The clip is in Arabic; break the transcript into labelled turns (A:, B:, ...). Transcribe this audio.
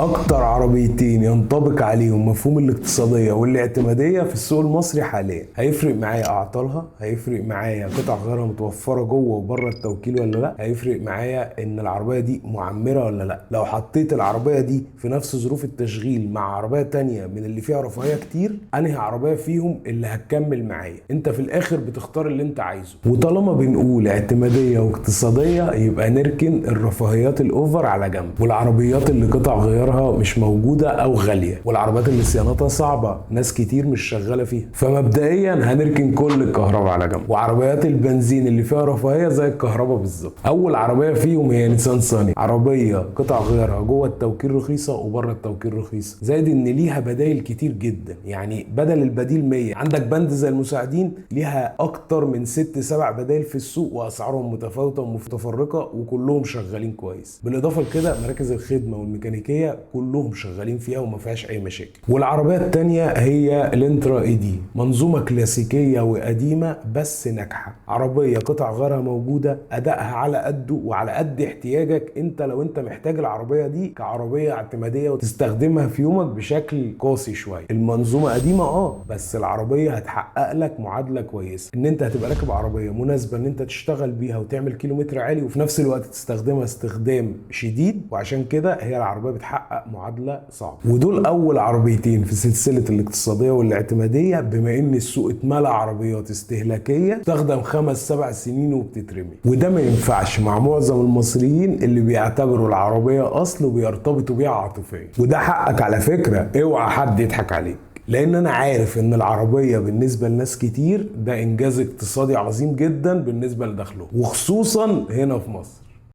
A: اكتر عربيتين ينطبق عليهم مفهوم الاقتصاديه والاعتماديه في السوق المصري حاليا. هيفرق معايا اعطالها، هيفرق معايا قطع غيارها متوفره جوه وبره التوكيل ولا لا، هيفرق معايا ان العربيه دي معمره ولا لا. لو حطيت العربيه دي في نفس ظروف التشغيل مع عربيه تانية من اللي فيها رفاهيه كتير، انهي عربيه فيهم اللي هتكمل معايا؟ انت في الاخر بتختار اللي انت عايزه. وطالما بنقول اعتماديه واقتصاديه يبقى نركن الرفاهيات الاوفر على جنب، والعربيات اللي قطع غيارها مش موجوده او غاليه، والعربيات اللي صيانتها صعبه ناس كتير مش شغاله فيها. فمبدئيا هنركن كل الكهرباء على جنب، وعربيات البنزين اللي فيها رفاهيه زي الكهرباء بالظبط. اول عربيه فيهم هي نيسان صاني، عربيه قطع غيارها جوه التوكيل رخيصه وبره التوكيل رخيصه، زائد ان ليها بدائل كتير جدا. يعني بدل البديل 100 عندك بند زي المساعدين ليها اكتر من 6-7 بدائل في السوق، واسعارهم متفاوته ومتفرقه وكلهم شغالين كويس. بالاضافه لكده مراكز الخدمه والميكانيكيه كلهم شغالين فيها وما فيهاش اي مشاكل. والعربيه الثانيه هي الانترا اي دي، منظومه كلاسيكيه وقديمه بس ناجحه، عربيه قطع غيارها موجوده، ادائها على قده وعلى قد احتياجك انت. لو انت محتاج العربيه دي كعربيه اعتماديه وتستخدمها في يومك بشكل قاسي شويه، المنظومه قديمه بس العربيه هتحقق لك معادله كويسه، ان انت هتبقى راكب عربيه مناسبه ان انت تشتغل بيها وتعمل كيلومتر عالي، وفي نفس الوقت تستخدمها استخدام شديد. وعشان كده هي العربيه بتحقق معادله صعبه. ودول اول عربيتين في سلسله الاقتصاديه والاعتماديه، بما ان السوق اتملى عربيات استهلاكيه تستخدم 5-7 سنين وبتترمي، وده ما ينفعش مع معظم المصريين اللي بيعتبروا العربيه اصل وبيرتبطوا بيها عاطفيا. وده حقك على فكره، اوعى حد يضحك عليك، لان انا عارف ان العربيه بالنسبه لناس كتير ده انجاز اقتصادي عظيم جدا بالنسبه لدخلهم، وخصوصا هنا في مصر.